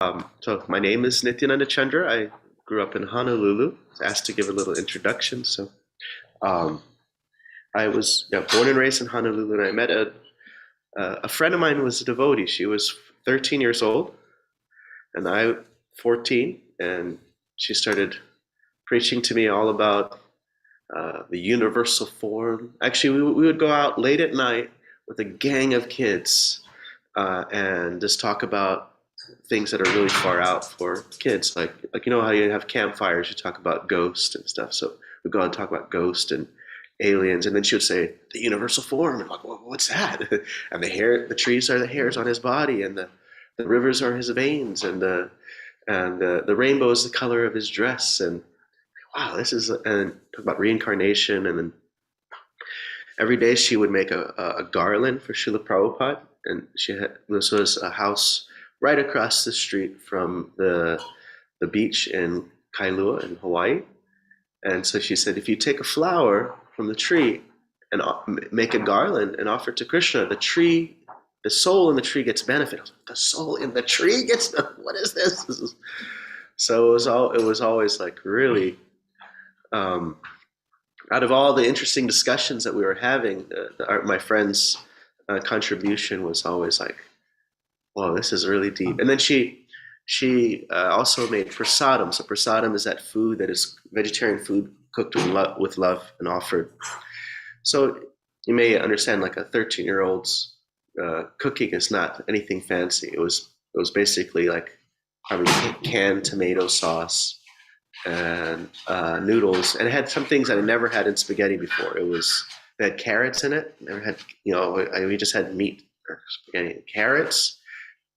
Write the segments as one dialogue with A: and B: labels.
A: So my name is Nityananda Chandra. I grew up in Honolulu. I was asked to give a little introduction. So um, I was born and raised in Honolulu, and I met a friend of mine who was a devotee. She was 13 years old, and I 14, and she started preaching to me all about the universal form. Actually, we would go out late at night with a gang of kids and just talk about things that are really far out for kids. Like you know how you have campfires, you talk about ghosts and stuff. So we go out and talk about ghosts and aliens, and then she would say the universal form. And I'm like, well, what's that? And the trees are the hairs on his body, and the rivers are his veins, and the rainbow is the color of his dress. And wow, and talk about reincarnation. And then every day she would make a garland for Srila Prabhupada, and this was a house right across the street from the beach in Kailua in Hawaii. And so she said, if you take a flower from the tree and make a garland and offer it to Krishna, the soul in the tree gets benefit. I was like, the soul in the tree gets what is this? So it was always like really out of all the interesting discussions that we were having, my friend's contribution was always like, "Whoa, this is really deep." And then she also made prasadam. So prasadam is that food that is vegetarian food cooked with love and offered. So you may understand, like a 13-year-old's cooking is not anything fancy. It was basically like probably canned tomato sauce and noodles, and it had some things that I never had in spaghetti before. It had carrots in it. Never had, we just had meat or spaghetti, carrots,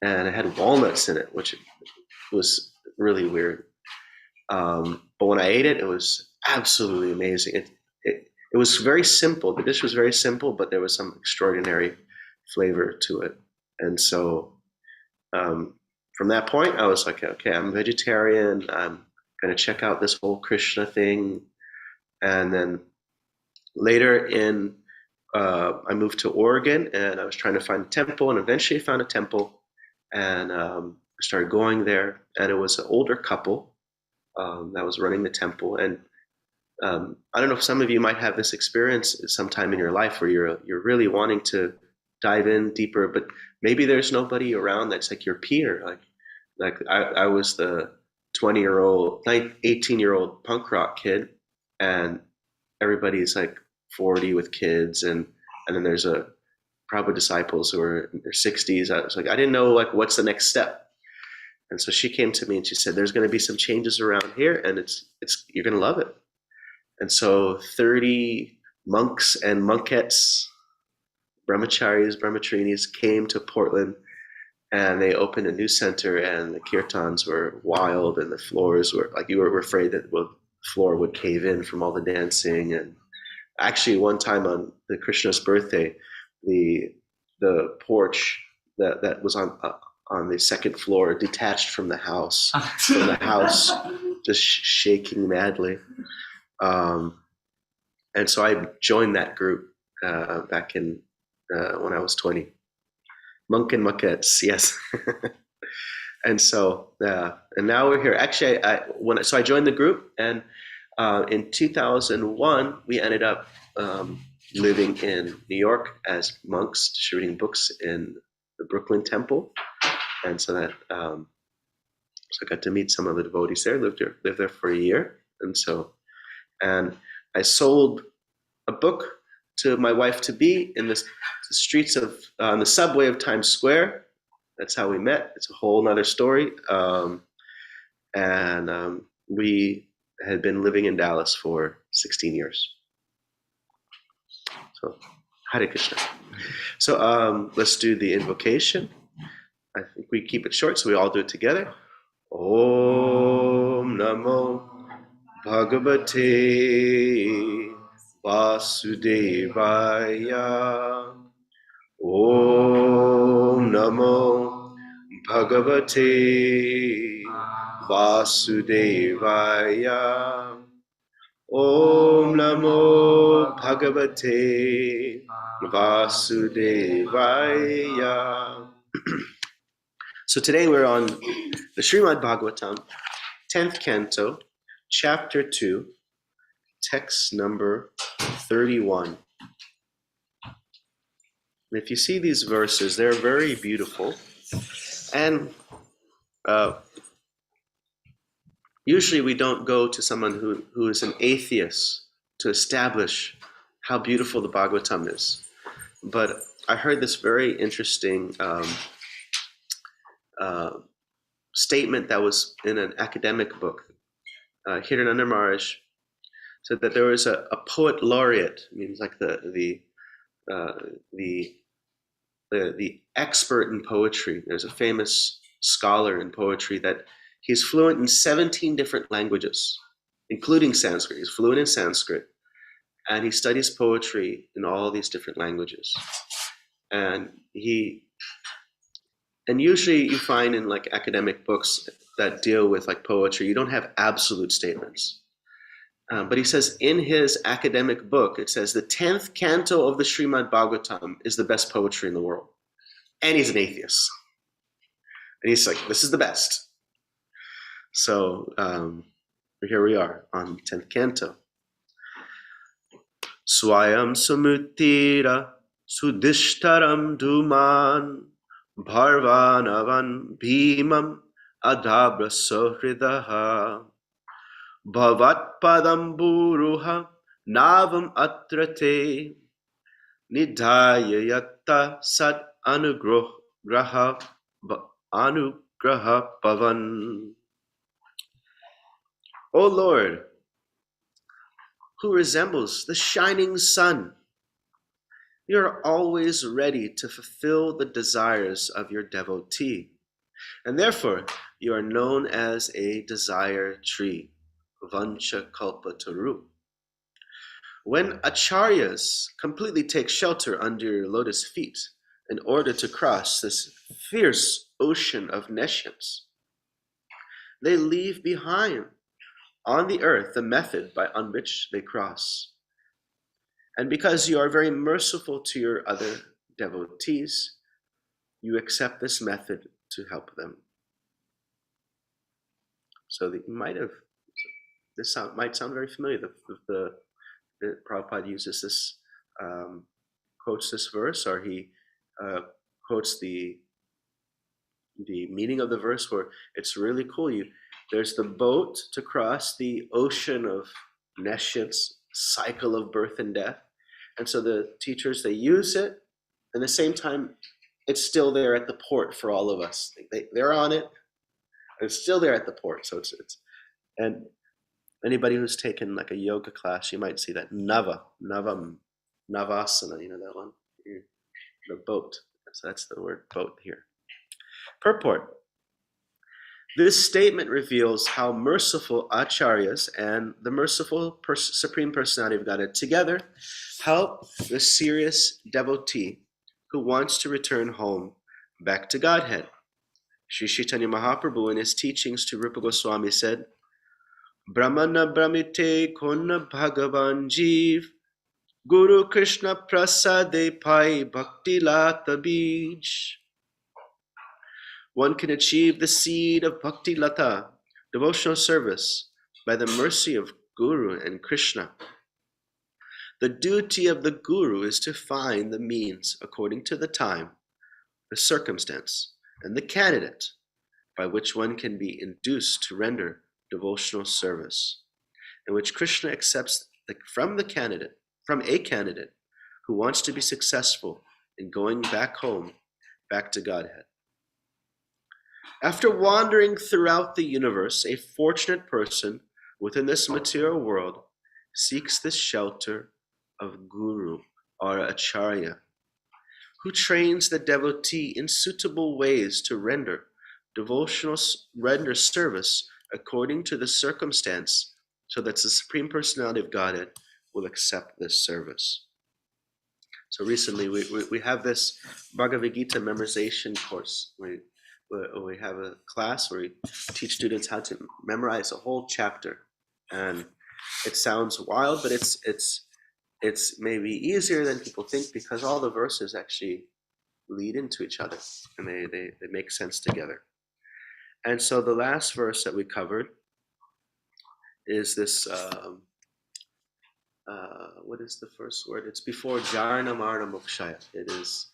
A: and it had walnuts in it, which was really weird. But when I ate it, it was absolutely amazing. It was very simple. The dish was very simple, but there was some extraordinary flavor to it. And so from that point, I was like, okay, I'm vegetarian. I'm going to check out this whole Krishna thing. And then later I moved to Oregon, and I was trying to find a temple, and eventually I found a temple, and I started going there. And it was an older couple that was running the temple. And I don't know if some of you might have this experience sometime in your life where you're really wanting to dive in deeper, but maybe there's nobody around that's like your peer. Like I was the 20-year-old, 18-year-old punk rock kid, and everybody's like 40 with kids, and then there's a Prabhupada disciples who are in their 60s. I was like, I didn't know like what's the next step. And so she came to me and she said, there's going to be some changes around here, and it's you're going to love it. And so 30 monks and monkettes, brahmacharis, brahmachaриnis came to Portland, and they opened a new center, and the kirtans were wild, and the floors were like, you were afraid that the floor would cave in from all the dancing. And actually one time on the Krishna's birthday, the porch that was on the second floor detached from the house, just shaking madly. And so I joined that group back in when I was 20. Monk and Monkettes, yes. And so, and now we're here. Actually, so I joined the group, and in 2001, we ended up living in New York as monks, distributing books in the Brooklyn Temple. And so that, so I got to meet some of the devotees there, lived there for a year. And I sold a book to my wife-to-be in the streets of, on the subway of Times Square. That's how we met. It's a whole nother story. And we had been living in Dallas for 16 years. So, Hare Krishna. So let's do the invocation. I think we keep it short, so we all do it together. Om Namo Bhagavate Vasudevaya. Om Namo Bhagavate Vasudevaya. Om Namo Bhagavate Vasudevaya. So today we're on the Srimad Bhagavatam, 10th canto, chapter 2, text number 31. And if you see these verses, they're very beautiful. And usually we don't go to someone who is an atheist to establish how beautiful the Bhagavatam is. But I heard this very interesting statement that was in an academic book. Nityananda Maharaj said that there was a poet laureate, means like the expert in poetry. There's a famous scholar in poetry that he's fluent in 17 different languages, including Sanskrit. He's fluent in Sanskrit, and he studies poetry in all these different languages. And usually you find in like academic books that deal with like poetry, you don't have absolute statements. But he says in his academic book, it says the 10th canto of the Srimad Bhagavatam is the best poetry in the world. And he's an atheist. And he's like, this is the best. So here we are on 10th canto. Swayam samutira sudishtaram duman bharvanavan bhimam adabra sohridaha bhavat padam buruha navam atrate nidhaya yakta sat anugraha pavan. O Lord, who resembles the shining sun, you are always ready to fulfill the desires of your devotee, and therefore you are known as a desire tree, Vancha Kalpataru. When acharyas completely take shelter under your lotus feet in order to cross this fierce ocean of nescience, they leave behind on the earth the method on which they cross. And because you are very merciful to your other devotees, you accept this method to help them. So that you might have, might sound very familiar. The Prabhupada uses this, quotes this verse, or he quotes the meaning of the verse where it's really cool. There's the boat to cross the ocean of nescience, cycle of birth and death. And so the teachers, they use it, and at the same time, it's still there at the port for all of us. They're on it, and it's still there at the port. So it's and anybody who's taken like a yoga class, you might see that Navasana, that one, the boat. So that's the word boat here. Purport. This statement reveals how merciful acharyas and the merciful Supreme Personality of Godhead together help the serious devotee who wants to return home back to Godhead. Sri Chaitanya Mahaprabhu in his teachings to Rupa Goswami said, Brahmana Brahmite Kona Bhagavan Jeev Guru Krishna Prasade Pai Bhakti Lata Bij. One can achieve the seed of Bhakti Lata, devotional service, by the mercy of Guru and Krishna. The duty of the Guru is to find the means according to the time, the circumstance, and the candidate by which one can be induced to render devotional service, in which Krishna accepts from a candidate who wants to be successful in going back home, back to Godhead. After wandering throughout the universe, a fortunate person within this material world seeks the shelter of Guru or Acharya, who trains the devotee in suitable ways to render service according to the circumstance, so that the Supreme Personality of Godhead will accept this service. So recently we have this Bhagavad Gita memorization course. We have a class where we teach students how to memorize a whole chapter, and it sounds wild, but it's maybe easier than people think, because all the verses actually lead into each other, and they make sense together. And so the last verse that we covered is this. What is the first word? It's before Jarna Marna Mokshaya. It is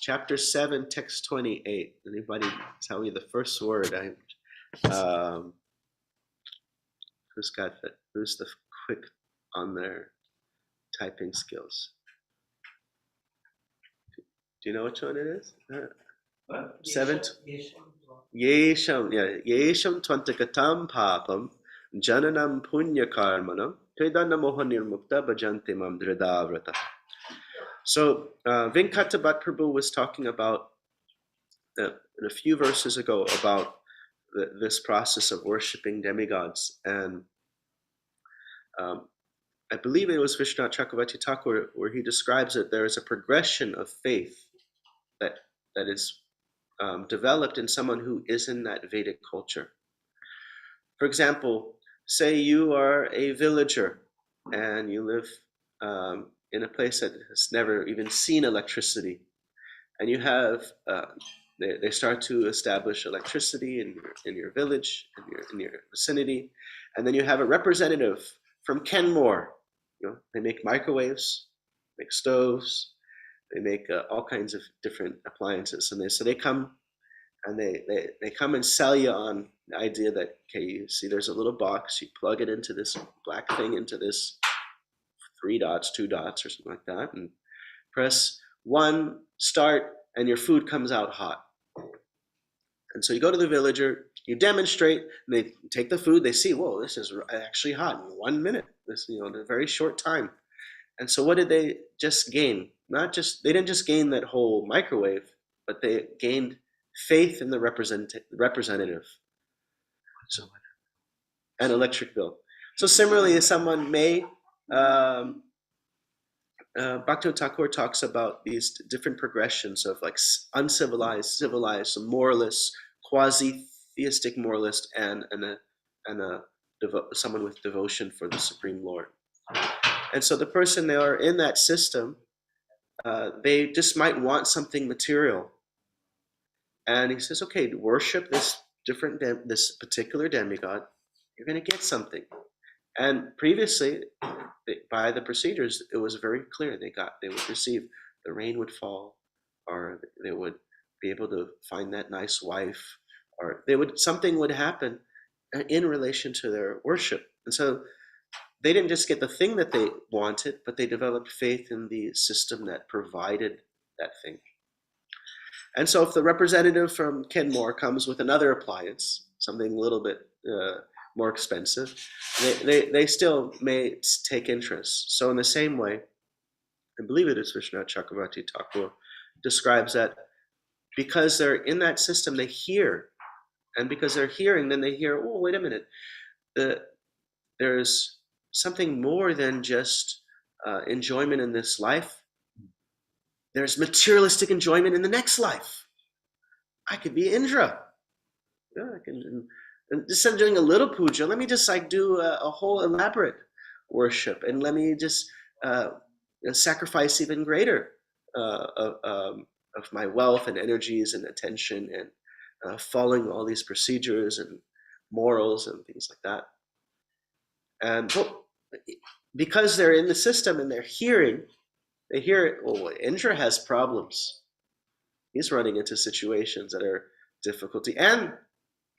A: chapter 7, text 28. Anybody tell me the first word? Who's the quick on their typing skills? Do you know which one it is?
B: What?
A: Seventh. Yesham Twantakatam Papam Jananam Punya Karmanam Tedana Mohanirmukta Bhajanti Mam Dradavrata. So Venkata Bhatt Prabhu was talking about in a few verses ago about this process of worshiping demigods, and I believe it was Vishwanath Chakravarti Thakur where he describes that there is a progression of faith that is developed in someone who is in that Vedic culture. For example, say you are a villager and you live in a place that has never even seen electricity, and you have they start to establish electricity in your village, in your vicinity, and then you have a representative from Kenmore. They make microwaves, make stoves, they make all kinds of different appliances, and they come and they come and sell you on the idea that, okay, you see there's a little box, you plug it into this black thing, into this 3 dots, 2 dots, or something like that, and press 1, start, and your food comes out hot. And so you go to the villager, you demonstrate, and they take the food, they see, whoa, this is actually hot in 1 minute, this, in a very short time. And so what did they just gain? They didn't just gain that whole microwave, but they gained faith in the representative. So, an electric bill. So similarly, someone may, Bhaktivinoda Thakur talks about these different progressions of like uncivilized, civilized, moralist, quasi-theistic moralist, and someone with devotion for the Supreme Lord. And so the person they are in that system, they just might want something material. And he says, okay, worship this particular demigod, you're going to get something. And previously, by the procedures, it was very clear they would receive, the rain would fall, or they would be able to find that nice wife, or something would happen in relation to their worship. And so they didn't just get the thing that they wanted, but they developed faith in the system that provided that thing. And so if the representative from Kenmore comes with another appliance, something a little bit more expensive, they still may take interest. So in the same way, I believe it is Vishwanath Chakravarti Thakur describes that because they're in that system, they hear. And because they're hearing, then they hear, oh, wait a minute. There's something more than just enjoyment in this life. There's materialistic enjoyment in the next life. I could be Indra. Yeah, I can. Instead of doing a little puja, let me just do a whole elaborate worship, and let me just sacrifice even greater of my wealth and energies and attention, and following all these procedures and morals and things like that. And because they're in the system and they're hearing, they hear, oh, Indra has problems. He's running into situations that are difficulty. And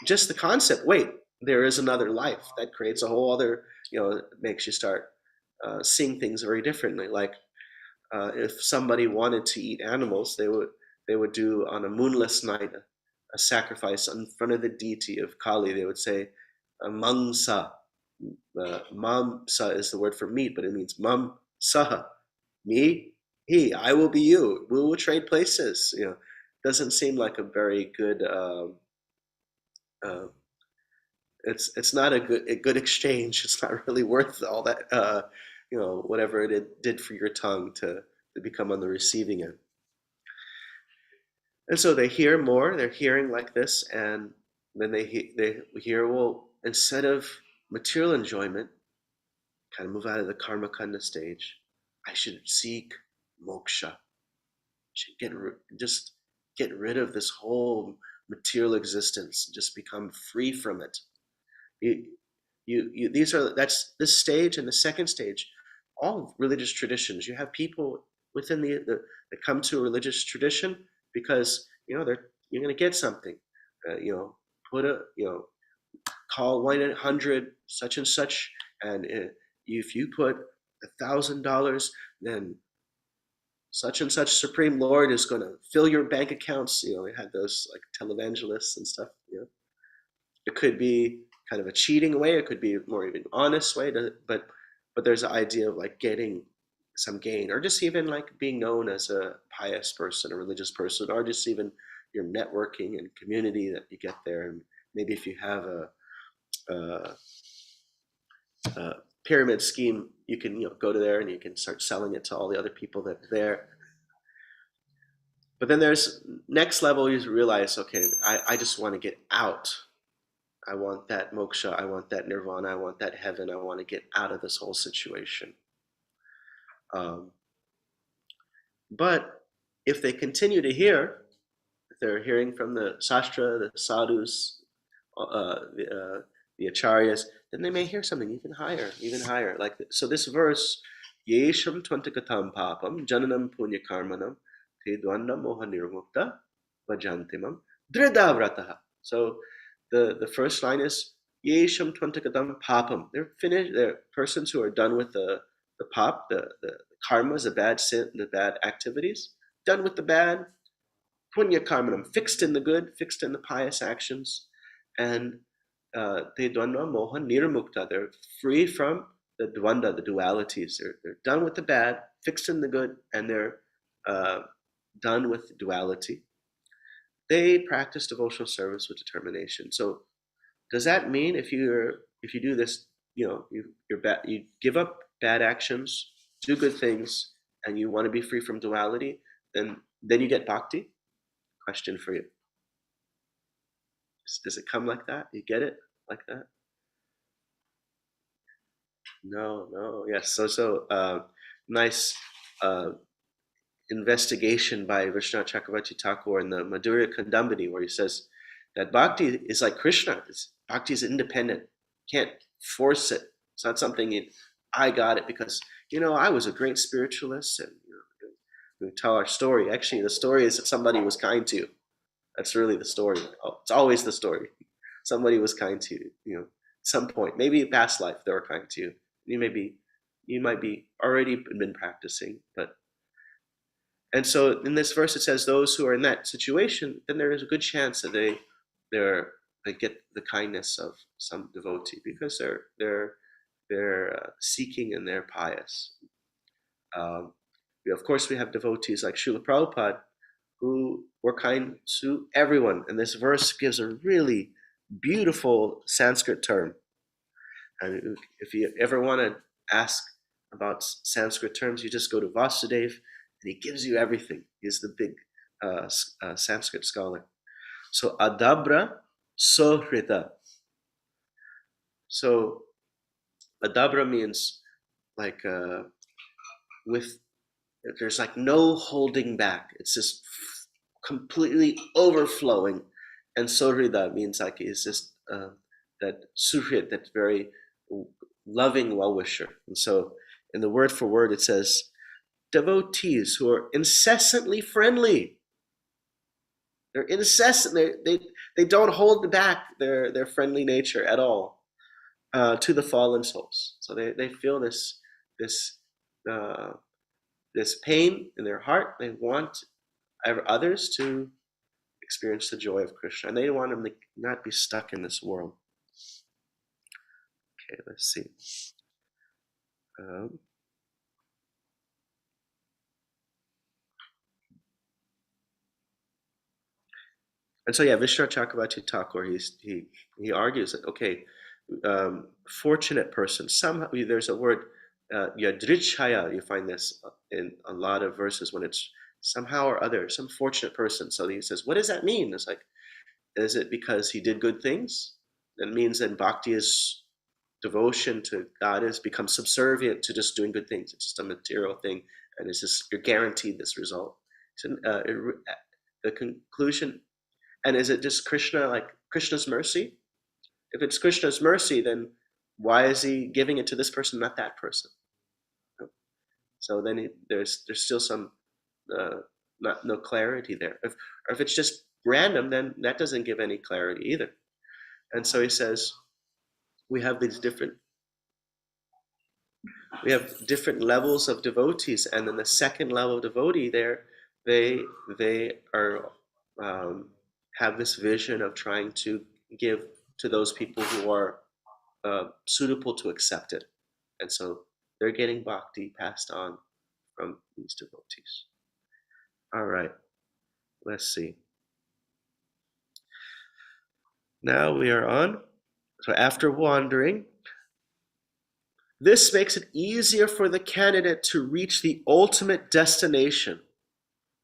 A: just the concept, wait, there is another life, that creates a whole other, it makes you start seeing things very differently. Like if somebody wanted to eat animals, they would do on a moonless night a sacrifice in front of the deity of Kali. They would say, Mangsa. Mamsa is the word for meat, but it means Mam Saha. Me, he, I will be you. We will trade places. Doesn't seem like a very good. It's not a good exchange. It's not really worth all that. Whatever it did for your tongue to become on the receiving end. And so they hear more. They're hearing like this, and then they hear, well, instead of material enjoyment, kind of move out of the karma kanda stage, I should seek moksha. Just get rid of this whole material existence. Just become free from it. That's this stage and the second stage. All religious traditions. You have people within that come to a religious tradition because you're going to get something. Put a call 1-800 such and such, and if you put $1,000, then such and such Supreme Lord is going to fill your bank accounts. We had those like televangelists and stuff. It could be kind of a cheating way. It could be a more even honest way. But there's the idea of like getting some gain, or just even like being known as a pious person, a religious person, or just even your networking and community that you get there. And maybe if you have a pyramid scheme, you can go to there and you can start selling it to all the other people that are there. But then there's next level. You realize, okay, I just want to get out. I want that moksha. I want that nirvana. I want that heaven. I want to get out of this whole situation. But if they continue to hear, if they're hearing from the sastra, the sadhus, the acharyas, then they may hear something even higher, even higher. So this verse, yesham twantakatam papam jananam punya karmanam te dvanda moha nirmukta vajantimam drida. So the first line is yesham twantakatam papam. They're finished. They're persons who are done with the pap, the karmas, the bad sin, the bad activities, done with the bad. Punya karmanam, fixed in the good, fixed in the pious actions, and te dvanda moha nirmukta. They're free from the dvanda, the dualities. They're done with the bad, fixed in the good, and they're done with duality. They practice devotional service with determination. So, does that mean if you do this, you give up bad actions, do good things, and you want to be free from duality, then you get bhakti? Question for you. Does it come like that? You get it like that? No. Yes. So nice investigation by Vishwanath Chakravarti Thakur in the Madhurya Kandambini, where he says that bhakti is like Krishna. Bhakti is independent. Can't force it. It's not something I got it because I was a great spiritualist, and we tell our story. Actually, the story is that somebody was kind to you. That's really the story. It's always the story. Somebody was kind to you. At some point, maybe in past life they were kind to you. You might be already been practicing, and so in this verse it says those who are in that situation, then there is a good chance that they get the kindness of some devotee because they're seeking and they're pious. Of course, we have devotees like Srila Prabhupada who were kind to everyone. And this verse gives a really beautiful Sanskrit term. And if you ever want to ask about Sanskrit terms, you just go to Vasudev, and he gives you everything. He's the big Sanskrit scholar. So adabra sohrita. So adabra means like there's like no holding back. It's just completely overflowing. And sohrita means like it's just that suhrit, that very loving well-wisher. And so in the word for word it says devotees who are incessantly friendly. They're incessant. They don't hold back their friendly nature at all to the fallen souls. So they feel this pain in their heart. They want others to experience the joy of Krishna, and they want them to not be stuck in this world. Okay, let's see. And so, yeah, Vishwanath Chakravarti Thakur, he argues that, okay, fortunate person, somehow, there's a word, yadrichaya, you find this in a lot of verses when it's somehow or other, some fortunate person. So he says, what does that mean? It's like, is it because he did good things? That means that bhakti is devotion to God has become subservient to just doing good things. It's just a material thing, and it's just, you're guaranteed this result. The conclusion, and is it just Krishna, like Krishna's mercy? If it's Krishna's mercy, then why is he giving it to this person, not that person? So then there's still some no clarity there. Or if it's just random, then that doesn't give any clarity either. And so he says we have different levels of devotees, and then the second level of devotee there, they are have this vision of trying to give to those people who are suitable to accept it, and so they're getting bhakti passed on from these devotees. All right, let's see. Now we are on. So after wandering, this makes it easier for the candidate to reach the ultimate destination.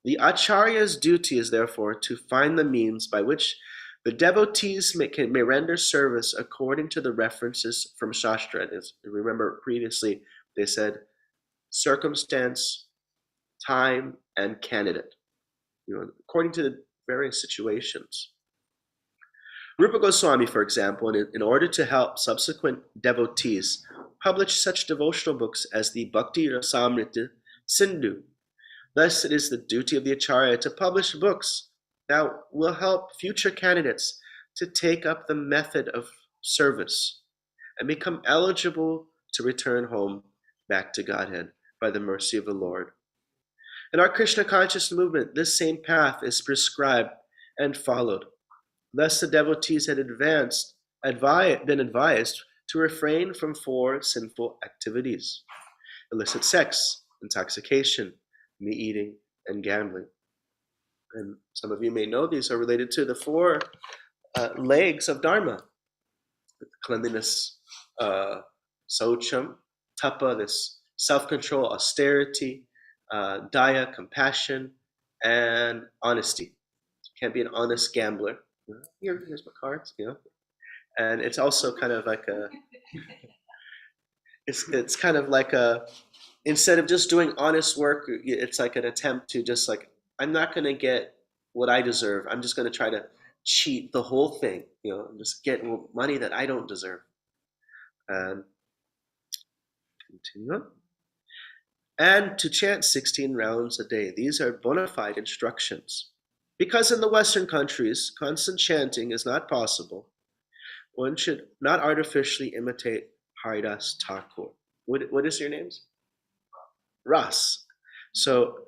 A: The acharya's duty is therefore to find the means by which the devotees may render service according to the references from Shastra. As remember previously, they said circumstance, time, and candidate, according to the various situations. Rupa Goswami, for example, in order to help subsequent devotees, published such devotional books as the Bhakti Rasamrita Sindhu. Thus, it is the duty of the Acharya to publish books that will help future candidates to take up the method of service and become eligible to return home back to Godhead by the mercy of the Lord. In our Krishna conscious movement, this same path is prescribed and followed. Thus, the devotees had been advised to refrain from 4 sinful activities: illicit sex, intoxication, meat eating, and gambling. And some of you may know these are related to the 4 legs of Dharma: cleanliness, saucham, tapa, this self-control, austerity, daya, compassion, and honesty. You can't be an honest gambler. Here's my cards, And it's also kind of like it's kind of like instead of just doing honest work, it's like an attempt to just like, I'm not going to get what I deserve. I'm just going to try to cheat the whole thing, just get money that I don't deserve. And continue on. And to chant 16 rounds a day. These are bona fide instructions. Because in the Western countries, constant chanting is not possible, one should not artificially imitate Haridas Thakur. What is your names? Ras. So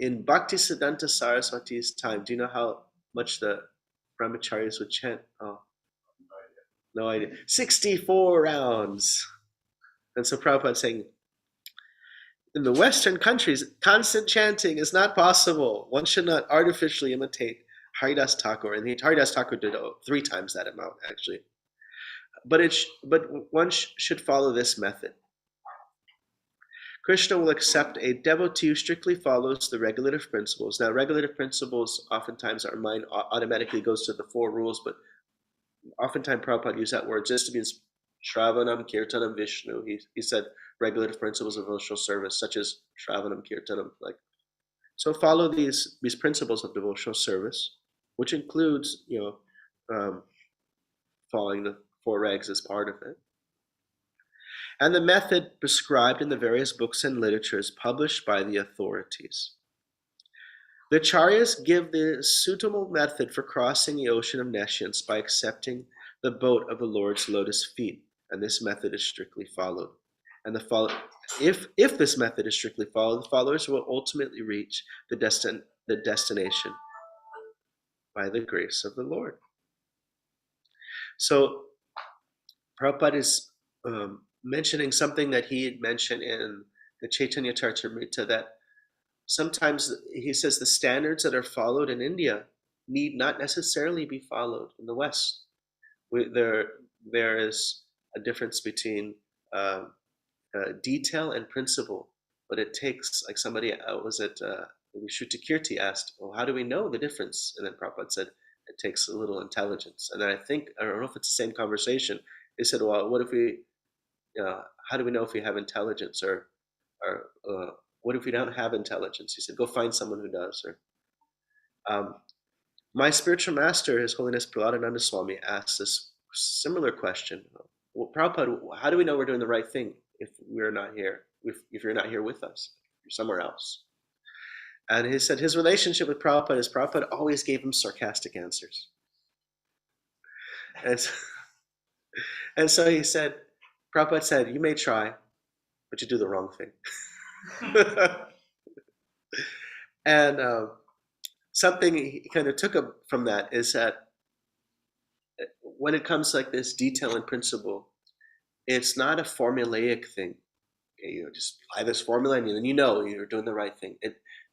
A: in Bhaktisiddhanta Saraswati's time, do you know how much the brahmacharis would chant? Oh, no idea. 64 rounds. And so Prabhupada's saying, in the Western countries, constant chanting is not possible. One should not artificially imitate Haridas Thakur. And Haridas Thakur did 3 times that amount, actually. But one should follow this method. Krishna will accept a devotee who strictly follows the regulative principles. Now, regulative principles, oftentimes our mind automatically goes to the 4 rules, but oftentimes Prabhupada used that word just to mean Shravanam, Kirtanam, Vishnu. He said regulative principles of devotional service, such as Shravanam, Kirtanam. So follow these principles of devotional service, which includes, following the 4 regs as part of it. And the method prescribed in the various books and literatures published by the authorities. The acharyas give the suitable method for crossing the ocean of nescience by accepting the boat of the Lord's lotus feet, and this method is strictly followed. And if this method is strictly followed, the followers will ultimately reach the destination by the grace of the Lord. So Prabhupada is mentioning something that he had mentioned in the Chaitanya Charitamrita, that sometimes he says the standards that are followed in India need not necessarily be followed in the West. There is a difference between detail and principle, but it takes, like somebody was at Shrutikirti asked, well, how do we know the difference? And then Prabhupada said, it takes a little intelligence. And then I don't know if it's the same conversation. They said, well, what if we, how do we know if we have intelligence or what if we don't have intelligence? He said, go find someone who does. Or my spiritual master, His Holiness Prahladananda Swami, asked this similar question. Well, Prabhupada, how do we know we're doing the right thing if we're not here? If you're not here with us, you're somewhere else. And he said his relationship with Prabhupada is Prabhupada always gave him sarcastic answers. And so he said, Prabhupada said, you may try, but you do the wrong thing. And something he kind of took from that is that when it comes like this detail and principle, it's not a formulaic thing. Okay, just apply this formula and then you know you're doing the right thing.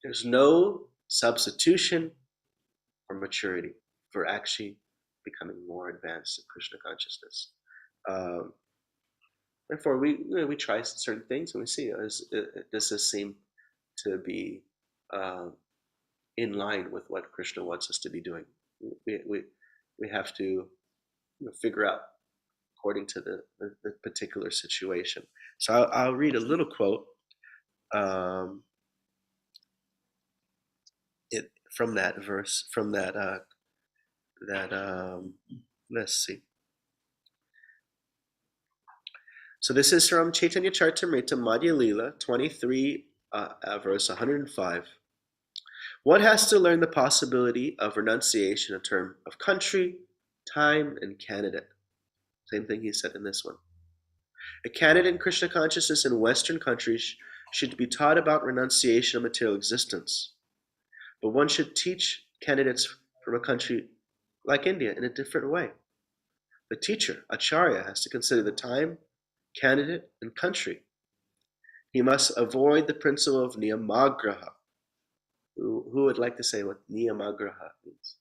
A: There's no substitution for maturity, for actually becoming more advanced in Krishna consciousness. Therefore, we try certain things and we see, does this seem to be in line with what Krishna wants us to be doing? We have to figure out according to the particular situation. So I'll read a little quote from that verse, from that let's see. So this is from Chaitanya Charitamrita Madhya Lila 23, verse 105. One has to learn the possibility of renunciation in terms of country, time, and candidate. Same thing he said in this one. A candidate in Krishna consciousness in Western countries should be taught about renunciation of material existence. But one should teach candidates from a country like India in a different way. The teacher, Acharya, has to consider the time, candidate, and country. He must avoid the principle of niyamagraha. Who would like to say what niyamagraha means?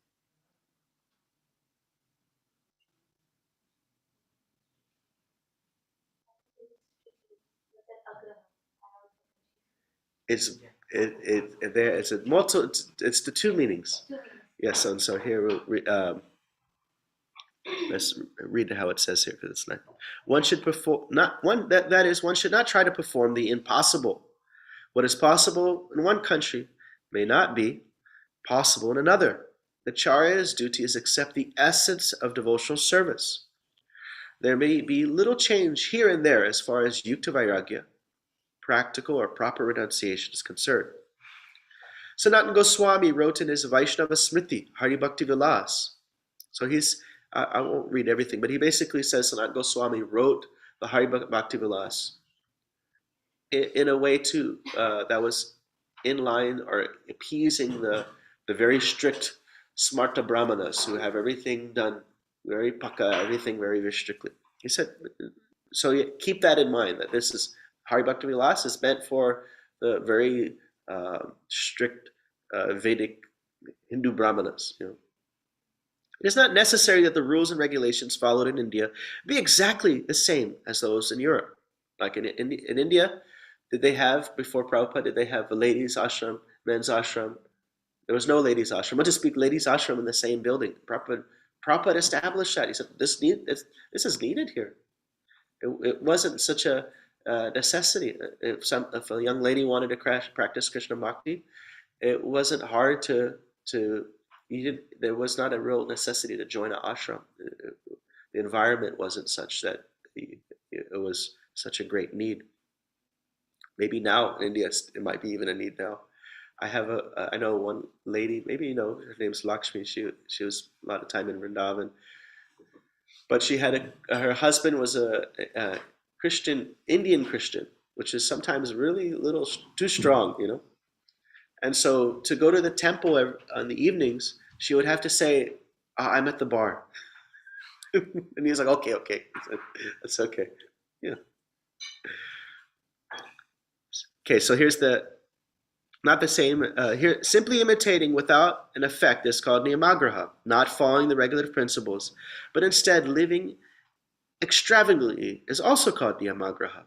A: It's the two meanings. Yes, and so here let's read how it says here because it's nice. One should perform that is one should not try to perform the impossible. What is possible in one country may not be possible in another. The Acharya's duty is to accept the essence of devotional service. There may be little change here and there as far as yukta vairagya, practical or proper renunciation is concerned. Sanatana Goswami wrote in his Vaishnava Smriti, Hari Bhakti Vilas. So I won't read everything, but he basically says Sanatana Goswami wrote the Hari Bhakti Vilas in a way too that was in line or appeasing the very strict smarta brahmanas who have everything done very paka, everything very, very strictly. He said, so keep that in mind, that this is Hari Bhakti Vilas is meant for the very strict Vedic Hindu brahmanas. It is not necessary that the rules and regulations followed in India be exactly the same as those in Europe. Like in India, did they have, before Prabhupada, did they have a ladies' ashram, men's ashram? There was no ladies' ashram. We'll just speak ladies' ashram in the same building. Prabhupada established that. He said, this is needed here. It wasn't such a necessity. If a young lady wanted to practice Krishna Bhakti, it wasn't hard there was not a real necessity to join an ashram. The environment wasn't such that it was such a great need. Maybe now in India, it might be even a need now. I know one lady, maybe her name's Lakshmi. She was a lot of time in Vrindavan, but she had her husband was a Christian, Indian Christian, which is sometimes really a little too strong, And so to go to the temple on the evenings, she would have to say, I'm at the bar. And he's like, okay. That's okay. Yeah. Okay, so here's not the same. Here, simply imitating without an effect is called niyamagraha, not following the regulative principles, but instead living extravagantly is also called niyamagraha.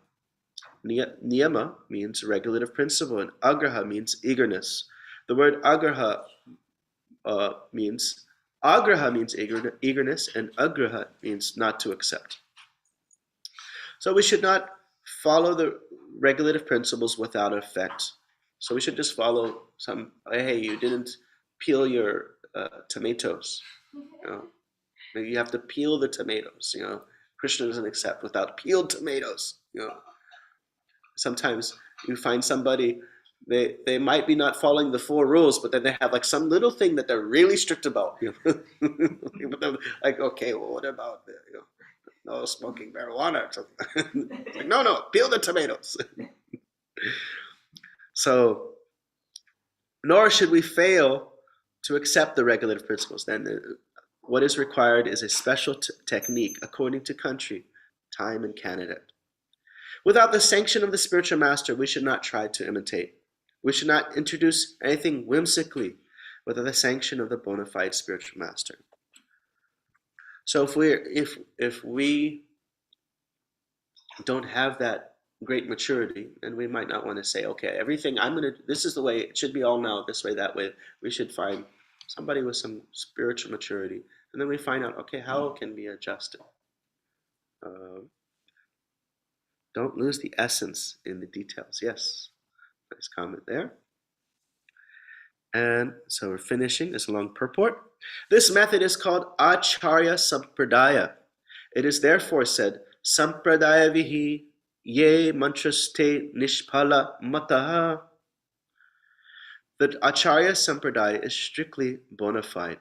A: Niyama means regulative principle, and agraha means eagerness. The word agraha means eagerness, and agraha means not to accept. So we should not follow the regulative principles without effect. So we should just follow hey, you didn't peel your tomatoes. Maybe you have to peel the tomatoes. Krishna doesn't accept without peeled tomatoes. Sometimes you find somebody, they might be not following the 4 rules, but then they have like some little thing that they're really strict about. Like, okay, well, what about no smoking marijuana or something? Like, no, peel the tomatoes. So, nor should we fail to accept the regulative principles. Then what is required is a special technique according to country, time, and candidate. Without the sanction of the spiritual master, we should not try to imitate. We should not introduce anything whimsically without the sanction of the bona fide spiritual master. So if we don't have that great maturity, then we might not want to say, okay, everything this is the way it should be all now, this way, that way. We should find somebody with some spiritual maturity, and then we find out, okay, how can we adjust it? Don't lose the essence in the details. Yes, nice comment there. And so we're finishing this long purport. This method is called Acharya Sampradaya. It is therefore said, Sampradaya vihi ye mantraste nishpala mataha. The Acharya Sampradaya is strictly bona fide.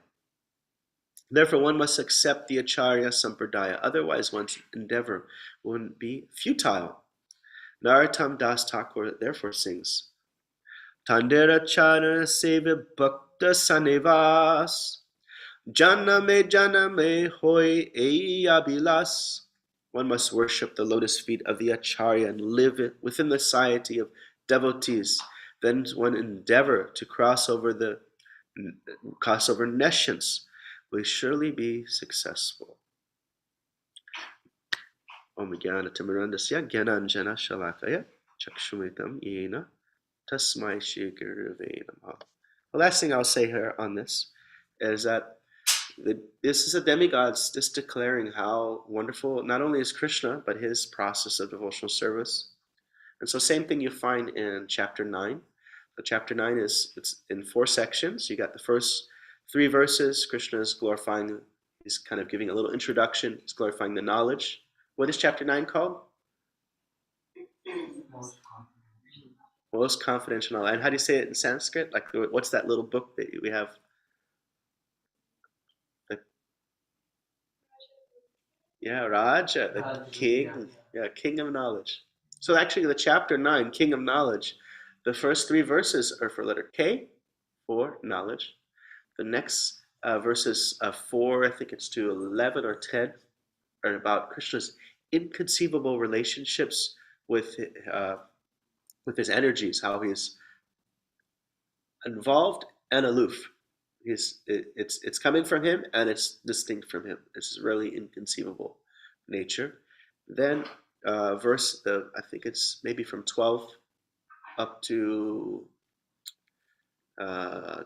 A: Therefore, one must accept the Acharya Sampradaya, otherwise one's endeavor would be futile. Narottam Das Thakur therefore sings, Tandera Charana Seva Bhakta Sanivas, Janame Hoy Ei Abhilas. One must worship the lotus feet of the Acharya and live within the society of devotees. Then one endeavor to cross over nescience will surely be successful. Om Jnana Timirandasya Jnananjana Shalakaya Chakshumitam Yena Tasmai Shri Gurave Namaha. The last thing I'll say here on this is that this is a demigod just declaring how wonderful not only is Krishna, but his process of devotional service. And so same thing you find in chapter 9. So chapter 9 it's in 4 sections. You got the first 3 verses. Krishna is glorifying, he's kind of giving a little introduction. He's glorifying the knowledge. What is chapter 9 called? Most confidential knowledge. And how do you say it in Sanskrit? Like, what's that little book that we have? Raja, the king. Yeah, king of knowledge. So actually the chapter 9, king of knowledge, the first 3 verses are for letter K, for knowledge. The next verses 4, I think it's to 11 or 10, are about Krishna's inconceivable relationships with his energies, how he's involved and aloof. It's coming from him and it's distinct from him. It's really inconceivable nature. Then I think it's maybe from 12 up to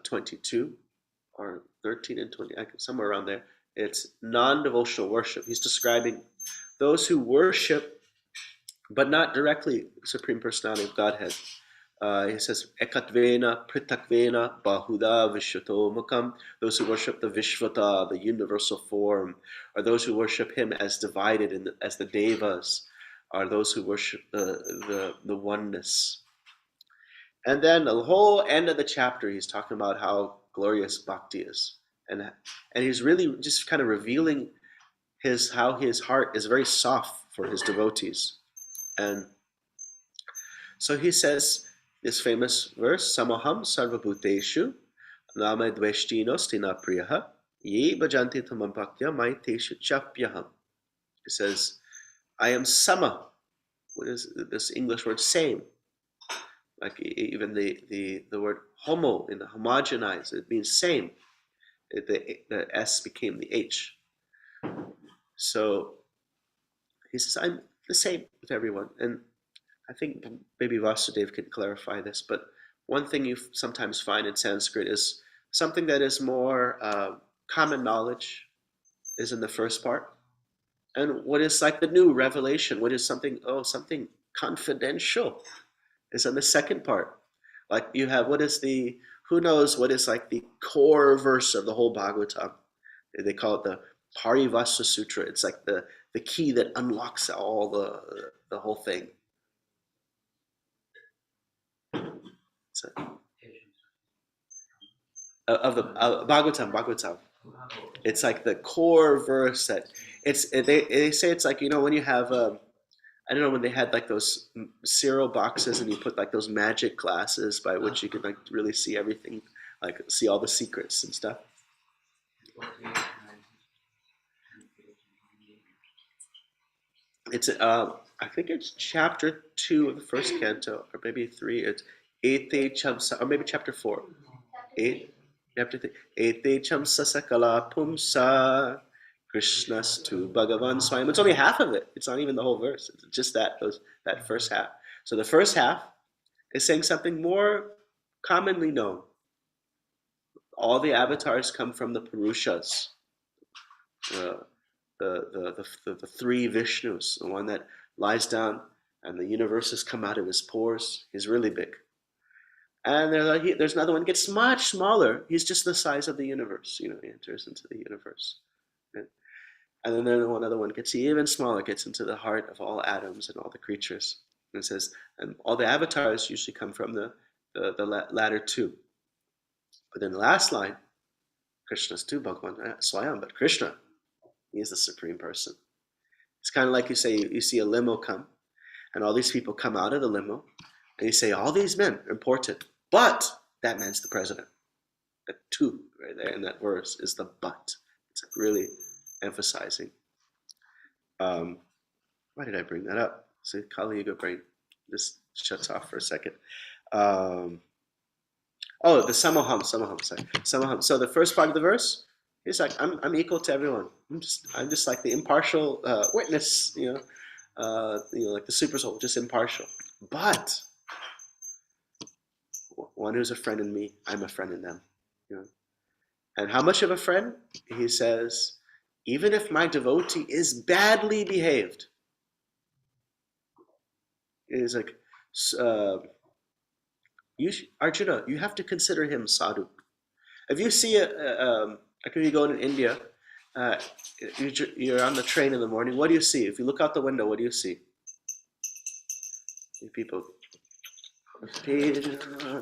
A: 22 or 13 and 20, somewhere around there. It's non-devotional worship. He's describing those who worship, but not directly Supreme Personality of Godhead. He says, Ekatvena, Pritakvena, Bahuda, Vishvatomukam. Those who worship the Vishvata, the universal form, or those who worship him as divided as the Devas, are those who worship the oneness. And then the whole end of the chapter, he's talking about how glorious bhakti is. And he's really just kind of revealing how his heart is very soft for his devotees. And so he says this famous verse, Samaham sarvabhuteshu nama dveshtinos tina priyaha ye bhajanti tamam bhaktya maiteshu chapyaham. He says, I am sama. What is this English word same? Like even the word homo in the homogenize, it means same. The S became the H. So he says, I'm the same with everyone. And I think maybe Vasudev can clarify this, but one thing you sometimes find in Sanskrit is something that is more common knowledge is in the first part. And what is like the new revelation, what is something confidential is in the second part. Like you have, who knows what is like the core verse of the whole Bhagavatam? They call it the Parivasa Sutra. It's like the key that unlocks all the whole thing. So, of the Bhagavatam. It's like the core verse that they say it's like, when you have I don't know, when they had like those cereal boxes and you put like those magic glasses by which you could like really see everything, like see all the secrets and stuff. It's I think it's chapter 2 of the first canto, or maybe 3. It's Ete Chamsa, or maybe chapter 4. Eight, chapter 3. Ete Chamsa Sakala Pumsa Krishnas to Bhagavan Swayam. It's only half of it. It's not even the whole verse. It's just that first half. So the first half is saying something more commonly known. All the avatars come from the Purushas. The three Vishnus, the one that lies down and the universes come out of his pores. He's really big. And there's another one, gets much smaller. He's just the size of the universe. He enters into the universe. Right? And then there's another one, gets even smaller, gets into the heart of all atoms and all the creatures. And it says, and all the avatars usually come from the latter two. But in the last line, Krishna's too, Bhagavan Swayam, but Krishna, he is the supreme person. It's kind of like you see a limo come, and all these people come out of the limo, and you say, all these men are important, but that man's the president. The two right there in that verse is the but. It's really emphasizing. Why did I bring that up? So Kali Yuga brain just shuts off for a second. The Samaham, sorry. Samaham. So the first part of the verse, he's like, I'm equal to everyone. I'm just like the impartial witness, like the super soul, just impartial. But one who's a friend in me, I'm a friend in them. And how much of a friend? He says, even if my devotee is badly behaved, it is like, Arjuna, you have to consider him sadhu. If you see like if you go to India, you're on the train in the morning, what do you see? If you look out the window, what do you see? People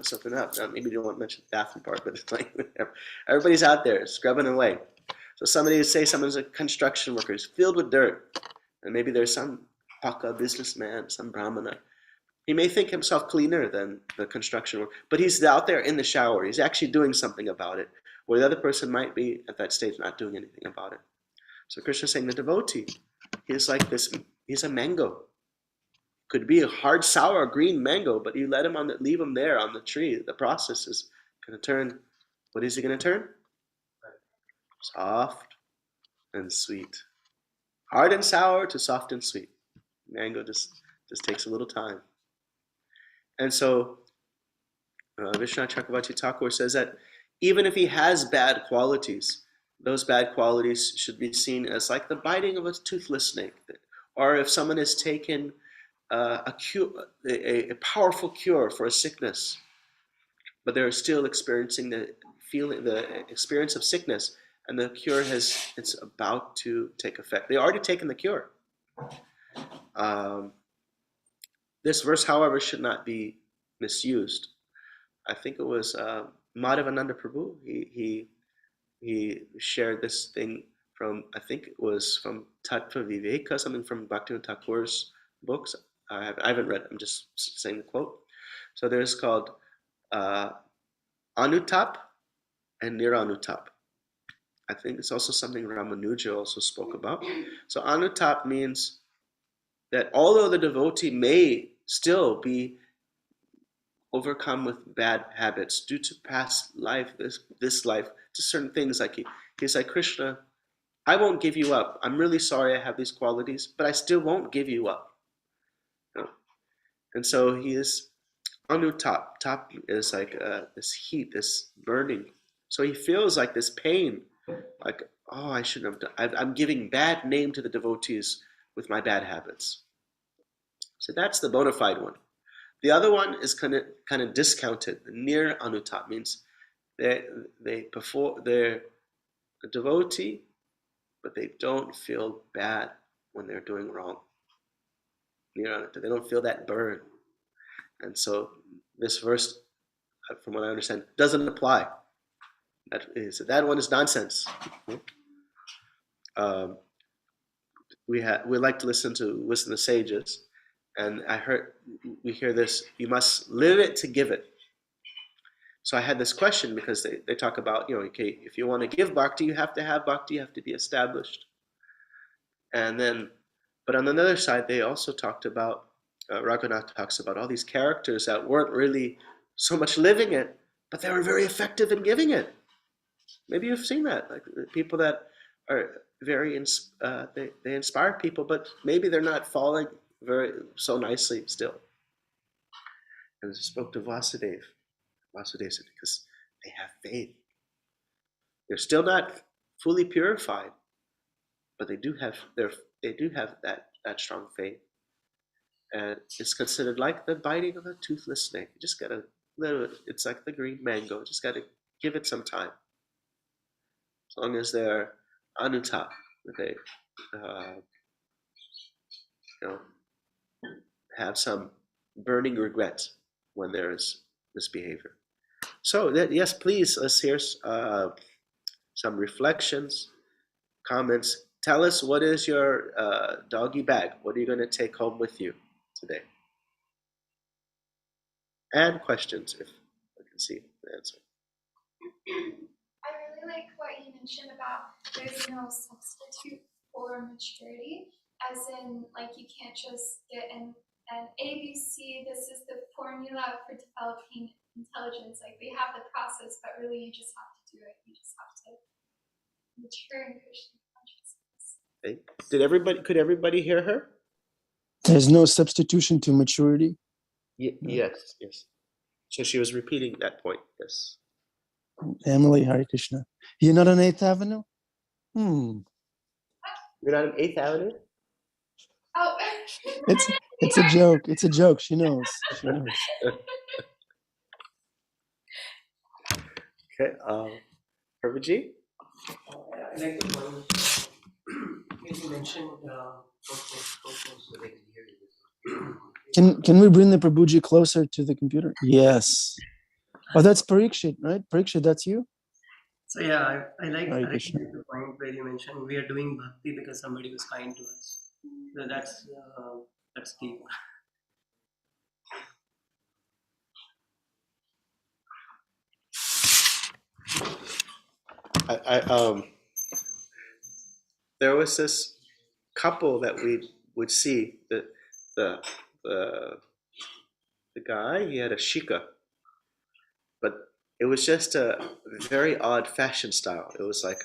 A: something up. Maybe you don't want to mention the bathroom part, but it's like everybody's out there scrubbing away. So someone's a construction worker, he's filled with dirt, and maybe there's some paka businessman, some brahmana. He may think himself cleaner than the construction worker, but he's out there in the shower. He's actually doing something about it, where the other person might be at that stage not doing anything about it. So Krishna is saying the devotee, he's like this. He's a mango. Could be a hard, sour, green mango, but you leave him there on the tree. The process is going to turn. What is he going to turn? Soft and sweet. Hard and sour to soft and sweet. Mango just takes a little time. And so Vishwanath Chakravarti Thakur says that even if he has bad qualities, those bad qualities should be seen as like the biting of a toothless snake. Or if someone has taken a powerful cure for a sickness, but they're still experiencing the experience of sickness, and the cure it's about to take effect. They already taken the cure. This verse, however, should not be misused. I think it was Madhavananda Prabhu. He shared this thing from, I think it was from Tattva Viveka, something from Bhaktivinoda Thakur's books. I haven't read it, I'm just saying the quote. So there's called Anutap and Niranutap. I think it's also something Ramanuja also spoke about. So Anutap means that although the devotee may still be overcome with bad habits due to past life, this life, to certain things, like he's like, Krishna, I won't give you up. I'm really sorry I have these qualities, but I still won't give you up. And so he is Anutap. Tap is like this heat, this burning. So he feels like this pain, like, oh, I shouldn't have done. I'm giving bad name to the devotees with my bad habits. So that's the bona fide one. The other one is kind of discounted. Nir anuta means they're a devotee, but they don't feel bad when they're doing wrong. Nir anuta, they don't feel that burn. And so this verse, from what I understand, doesn't apply. That one is nonsense. We like to listen to sages, and we hear this: you must live it to give it. So I had this question because they talk about, okay, if you want to give bhakti, you have to have bhakti, you have to be established. And then, but on the other side, they also talked about, Raghunath talks about all these characters that weren't really so much living it, but they were very effective in giving it. Maybe you've seen that, like people that are very, they inspire people, but maybe they're not falling so nicely still. And I spoke to Vasudeva. Vasudeva said, because they have faith. They're still not fully purified, but they do have that strong faith. And it's considered like the biting of a toothless snake. You just gotta it's like the green mango. You just gotta give it some time. As long as they're anuta, they have some burning regret when there is misbehavior. So yes, please, let's hear some reflections, comments. Tell us, what is your doggy bag? What are you going to take home with you today? And questions, if I can see the answer.
B: I really like what you mentioned about there's no substitute for maturity, as in, like, you can't just get an ABC, this is the formula for developing intelligence. Like, they have the process, but really you just have to do it. You just have to mature in Krishna consciousness.
A: Could everybody hear her?
C: There's no substitution to maturity.
A: Yes. So she was repeating that point. Yes.
C: Emily, Hare Krishna. You're not on 8th Avenue?
A: You're not on 8th Avenue?
B: Oh.
C: It's a joke. It's a joke. She knows.
A: Okay. Prabhuji?
D: I like the point you mentioned.
C: Can we bring the Prabhuji closer to the computer? Yes. Oh, that's Parikshit, right? Parikshit, that's you?
D: So yeah, I like
C: Hare
D: the
C: Krishna.
D: point where you mentioned we are doing bhakti because somebody was kind to us. So that's deep.
A: There was this couple that we would see, the guy, he had a shika, but it was just a very odd fashion style. It was like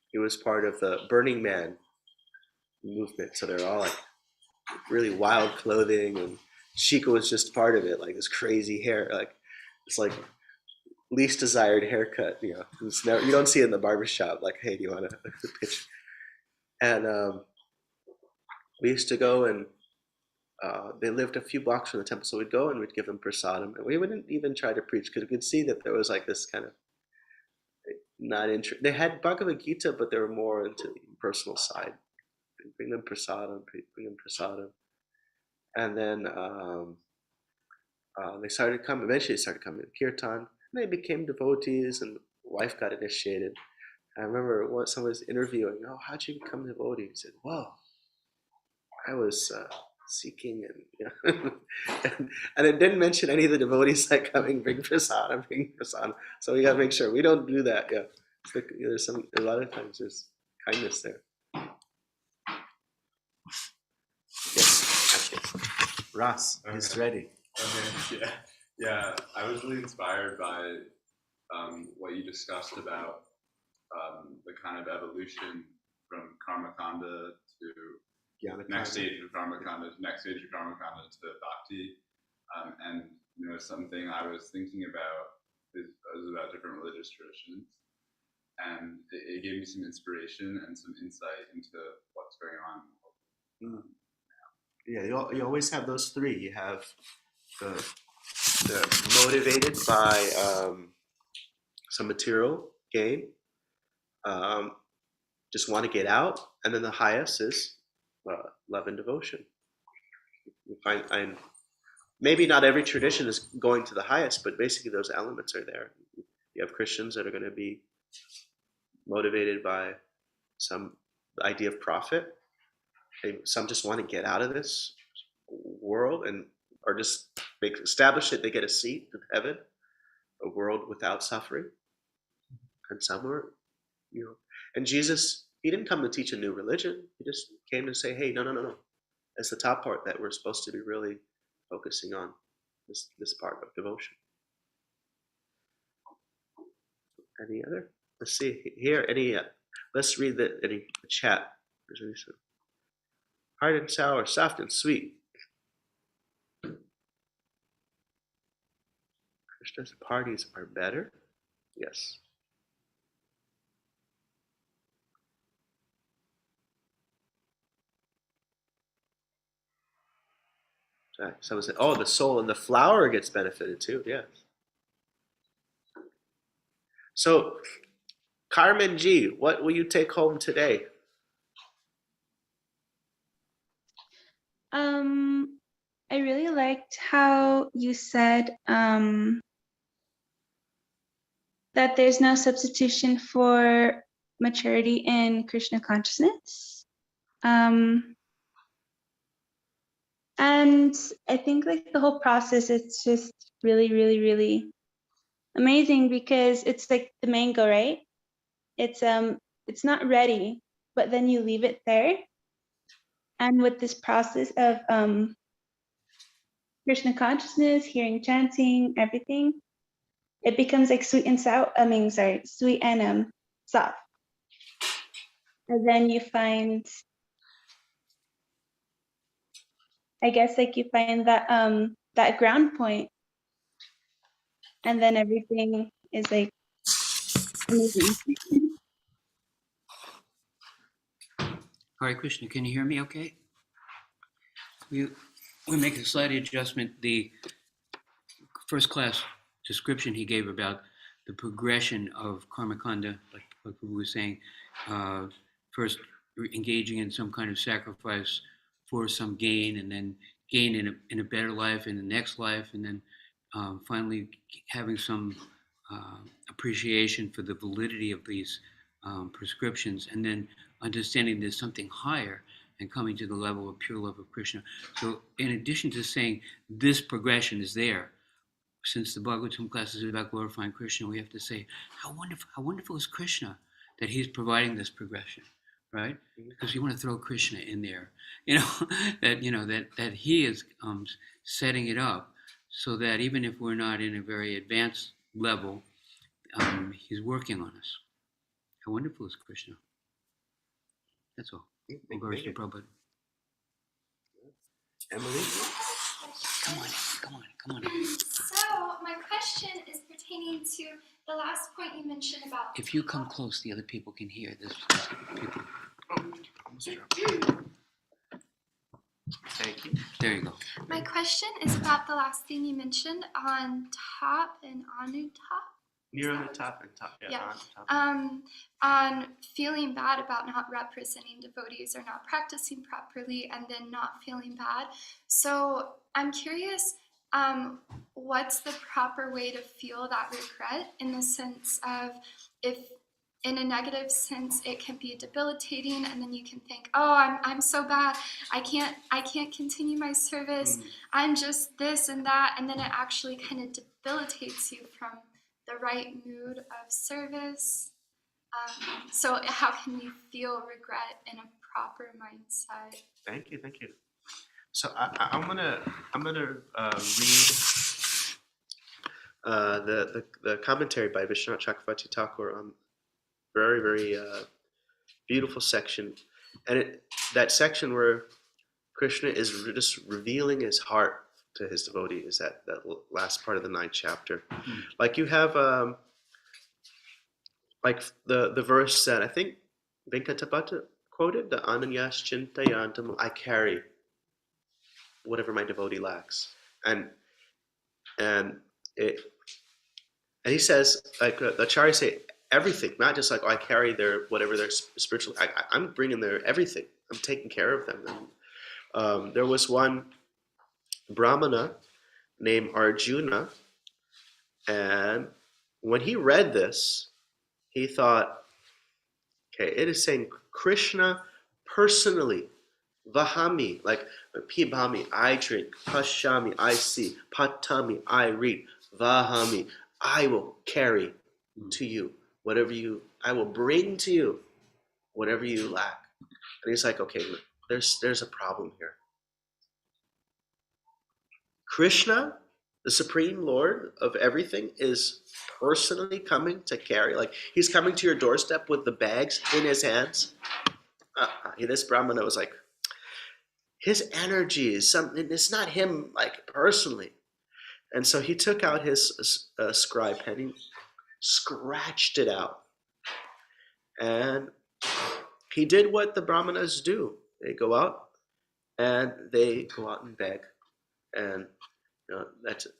A: he was part of the Burning Man movement, so they're all like really wild clothing, and shika was just part of it, like this crazy hair, like it's like least desired haircut, you don't see it in the barbershop, like, hey, do you want to pitch? And we used to go, and they lived a few blocks from the temple, so we'd go and we'd give them prasadam, and we wouldn't even try to preach because we could see that there was like this kind of not interest. They had Bhagavad Gita, but they were more into the personal side. Bring them prasadam, and then they started coming. Eventually, they started coming to kirtan. And they became devotees, and wife got initiated. I remember someone was interviewing, how'd you become a devotee? He said, well, I was seeking, and and it didn't mention any of the devotees that coming, bring prasadam. So we got to make sure we don't do that. Yeah, there's a lot of times there's kindness there. Yes, Ross is ready.
E: Okay, yeah. I was really inspired by what you discussed about the kind of evolution from karmakanda to next stage of karmakanda to bhakti, and something I was thinking about was about different religious traditions, and it gave me some inspiration and some insight into what's going on.
A: Yeah, you always have those three. You have motivated by some material gain, just want to get out, and then the highest is love and devotion. You find, maybe not every tradition is going to the highest, but basically those elements are there. You have Christians that are going to be motivated by some idea of profit. Some just want to get out of this world and or just establish it. They get a seat in heaven, a world without suffering. And some are, and Jesus, he didn't come to teach a new religion. He just came to say, hey, no. That's the top part that we're supposed to be really focusing on, this part of devotion. Any other? Let's see here. Let's read the chat. Hard and sour, soft and sweet. Krishna's parties are better. Yes. Someone said, oh, the soul and the flower gets benefited too. Yes. So, Carmen G, what will you take home today?
F: I really liked how you said that there's no substitution for maturity in Krishna consciousness. And I think like the whole process is just really, really, really amazing because it's like the mango, right? It's not ready, but then you leave it there. And with this process of Krishna consciousness, hearing chanting, everything, it becomes like sweet and sour. Sweet and soft. And then you find, I guess, like you find that that ground point, and then everything is like amazing.
G: Hare Krishna, can you hear me okay? We make a slight adjustment. The first class description he gave about the progression of karmakanda, like we were saying, first engaging in some kind of sacrifice for some gain, and then gain in a better life in the next life, and then finally having some appreciation for the validity of these prescriptions, and then understanding there's something higher and coming to the level of pure love of Krishna. So in addition to saying this progression is there, since the Bhagavatam class is about glorifying Krishna, we have to say, how wonderful is Krishna that he's providing this progression, right? Because you want to throw Krishna in there, that he is setting it up so that even if we're not in a very advanced level, he's working on us. How wonderful is Krishna? That's all. Prabhupada.
A: Emily?
G: Come on.
B: So my question is pertaining to the last point you mentioned about.
G: If you come close, the other people can hear this. People.
A: Thank you.
G: There you go.
B: My question is about the last thing you mentioned on top and anutop.
A: You're on the top and top.
B: Yeah.
A: On top.
B: On feeling bad about not representing devotees or not practicing properly, and then not feeling bad. So I'm curious, what's the proper way to feel that regret, in the sense of, if in a negative sense it can be debilitating, and then you can think, oh, I'm so bad, I can't continue my service, I'm just this and that, and then it actually kind of debilitates you from the right mood of service. So how can you feel regret in a proper mindset?
A: Thank you. So I'm gonna read the commentary by Vishwanath Chakravarti Thakur on very, very beautiful section, and that section where Krishna is just revealing his heart to his devotees, that last part of the 9th chapter. Like you have like the verse that I think Venkatapata quoted, the Ananyas Chintayantam, I carry whatever my devotee lacks. And And he says, like the acharyas say, everything, not just like, oh, I carry their whatever their spiritual. I'm bringing their everything. I'm taking care of them. And there was one brahmana named Arjuna, and when he read this, he thought, okay, it is saying Krishna personally, vahami, like pibami, I drink, pashami, I see, patami, I read, vahami, I will carry to you whatever I will bring to you whatever you lack. And he's like, okay, there's a problem here. Krishna, the Supreme Lord of everything, is personally coming to carry, like he's coming to your doorstep with the bags in his hands. This Brahmana was like, his energy is something, it's not him like personally. And so he took out his scribe pen, he scratched it out. And he did what the Brahmanas do. They go out and beg. And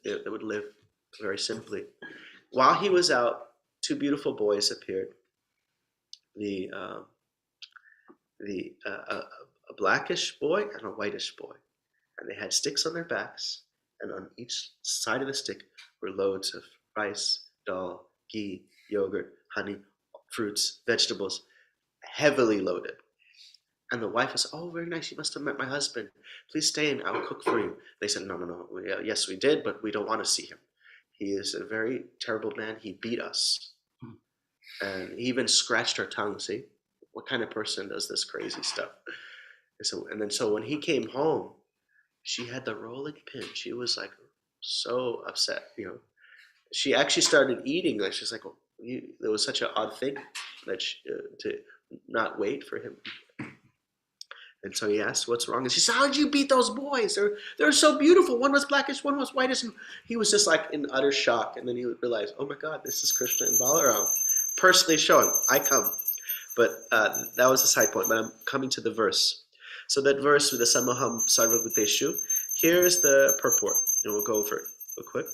A: they would live very simply. While he was out, two beautiful boys appeared. A blackish boy and a whitish boy. And they had sticks on their backs, and on each side of the stick were loads of rice, dal, ghee, yogurt, honey, fruits, vegetables, heavily loaded. And the wife was, oh, very nice, you must have met my husband. Please stay and I'll cook for you. They said, no. Yes, we did, but we don't want to see him. He is a very terrible man. He beat us. And he even scratched our tongue. See, what kind of person does this crazy stuff? And so when he came home, she had the rolling pin. She was like so upset. She actually started eating. Like she's like, it was such an odd thing that to not wait for him. And so he asked, what's wrong? And she said, how did you beat those boys? They're so beautiful. One was blackish, one was whitish. And he was just like in utter shock. And then he realized, oh my God, this is Krishna and Balaram personally showing, I come. But that was a side point. But I'm coming to the verse. So that verse with the Samoham Sarvabhuteshu, here's the purport. And we'll go over it real quick.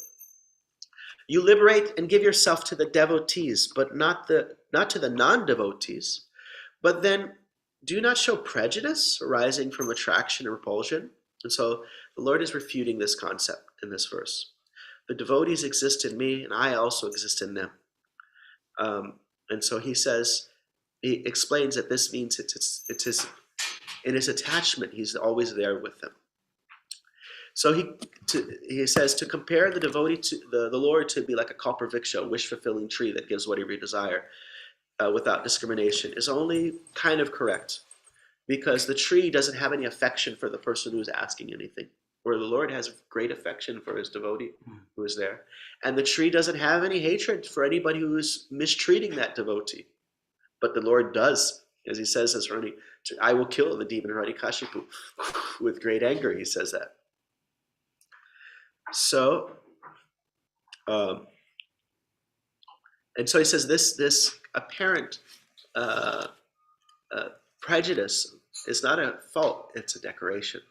A: You liberate and give yourself to the devotees, but not to the non-devotees. But then do not show prejudice arising from attraction and repulsion. And so the Lord is refuting this concept in this verse. The devotees exist in me, and I also exist in them. And so he explains that this means in his attachment, he's always there with them. So he says to compare the devotee to the Lord to be like a kalpavriksha, a wish-fulfilling tree that gives whatever you desire without discrimination is only kind of correct, because the tree doesn't have any affection for the person who's asking anything, where the Lord has great affection for his devotee who is there. And the tree doesn't have any hatred for anybody who is mistreating that devotee. But the Lord does, as he says, I will kill the demon Radhikashipu with great anger, he says that. So, and so he says this apparent prejudice is not a fault, it's a decoration.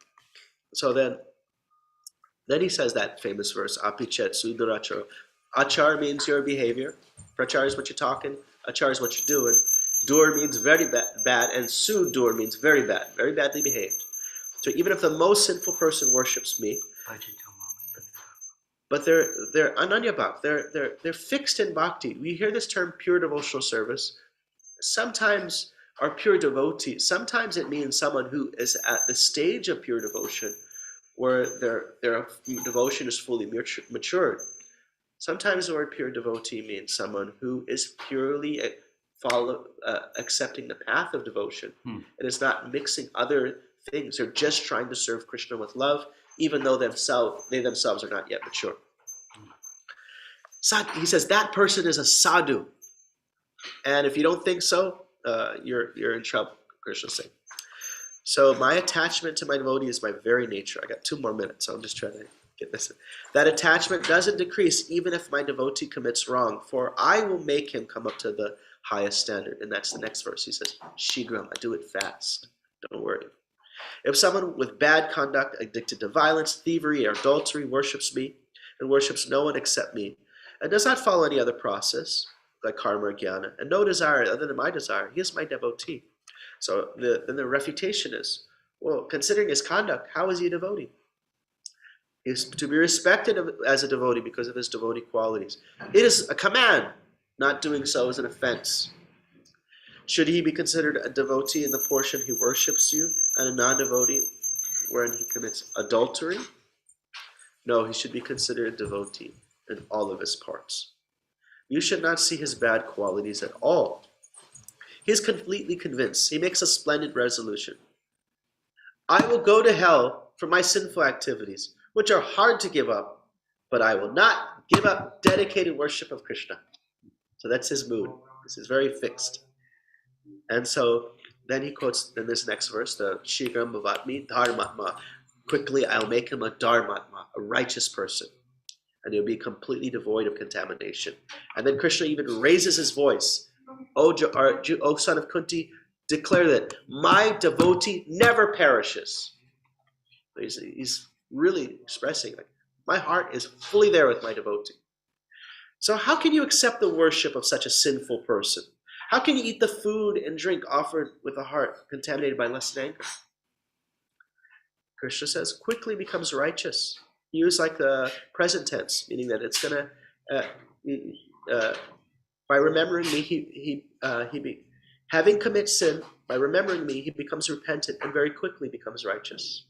A: So then he says that famous verse, apichet suduracharo. Achar means your behavior. Prachar is what you're talking. Achar is what you're doing. Dur means very bad, and sudur means very bad, very badly behaved. So even if the most sinful person worships me, but they're ananya bhakt, they're fixed in bhakti. We hear this term pure devotional service. Sometimes our pure devotee, sometimes it means someone who is at the stage of pure devotion where their devotion is fully matured. Sometimes the word pure devotee means someone who is purely accepting the path of devotion and is not mixing other things. They're just trying to serve Krishna with love, even though they themselves are not yet mature. He says that person is a sadhu, and if you don't think so, you're in trouble. Krishna saying. So my attachment to my devotee is my very nature. I got 2 more minutes, so I'm just trying to get this in. That attachment doesn't decrease even if my devotee commits wrong, for I will make him come up to the highest standard. And that's the next verse. He says, Shigram, I do it fast. Don't worry. If someone with bad conduct, addicted to violence, thievery, or adultery worships me, and worships no one except me, and does not follow any other process, like karma or jnana, and no desire other than my desire, he is my devotee. So then the refutation is, well, considering his conduct, how is he a devotee? He is to be respected as a devotee because of his devotee qualities. It is a command. Not doing so is an offense. Should he be considered a devotee in the portion he worships you, and a non-devotee wherein he commits adultery? No, he should be considered a devotee in all of his parts. You should not see his bad qualities at all. He is completely convinced. He makes a splendid resolution. I will go to hell for my sinful activities, which are hard to give up, but I will not give up dedicated worship of Krishna. So that's his mood. This is very fixed. And so then he quotes in this next verse, the Shigram Bhavatmi Dharmatma. Quickly, I'll make him a Dharmatma, a righteous person. And he'll be completely devoid of contamination. And then Krishna even raises his voice. O son of Kunti, declare that my devotee never perishes. He's really expressing, like, my heart is fully there with my devotee. So how can you accept the worship of such a sinful person? How can you eat the food and drink offered with a heart contaminated by lust and anger? Krishna says, quickly becomes righteous. He used like the present tense, meaning that it's going to, by remembering me, having commit sin, by remembering me, he becomes repentant and very quickly becomes righteous.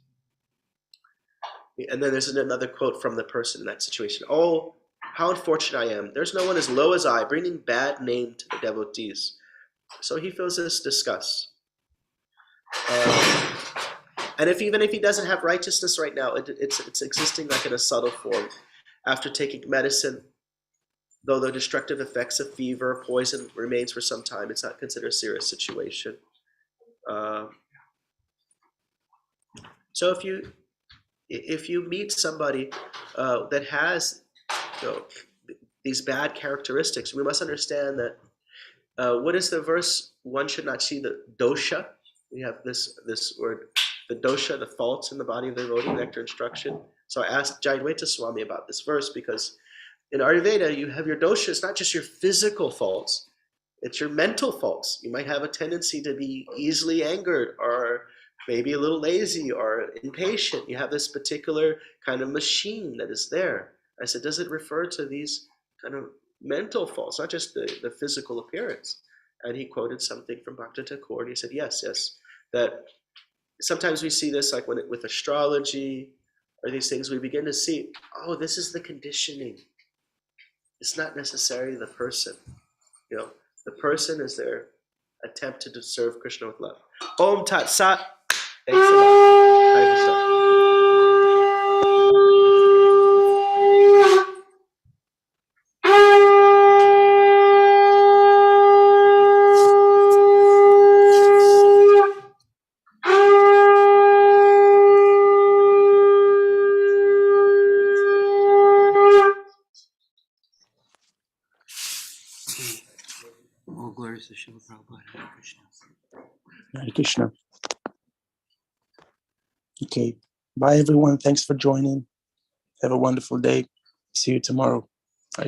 A: And then there's another quote from the person in that situation. Oh, how unfortunate I am. There's no one as low as I, bringing bad name to the devotees. So he feels this disgust. And even if he doesn't have righteousness right now, it's existing like in a subtle form. After taking medicine, though the destructive effects of fever or poison remains for some time, it's not considered a serious situation. So if you meet somebody that has these bad characteristics, we must understand that what is the verse? One should not see the dosha. We have this word, the dosha, the faults in the body of the devotee, nectar instruction. So I asked Jayadvaita Swami about this verse because in Ayurveda, you have your dosha. It's not just your physical faults, it's your mental faults. You might have a tendency to be easily angered or maybe a little lazy or impatient. You have this particular kind of machine that is there. I said, does it refer to these kind of mental faults, not just the physical appearance? And he quoted something from Bhakti Thakur, and he said, yes, that sometimes we see this like with astrology or these things, we begin to see, oh, this is the conditioning. It's not necessarily the person. The person is their attempt to serve Krishna with love. Om Tat Sat. Thanks a lot. Hare Krishna.
G: All glories to Srila Prabhupada. Hare Krishna.
C: Hare Krishna. Okay. Bye, everyone. Thanks for joining. Have a wonderful day. See you tomorrow.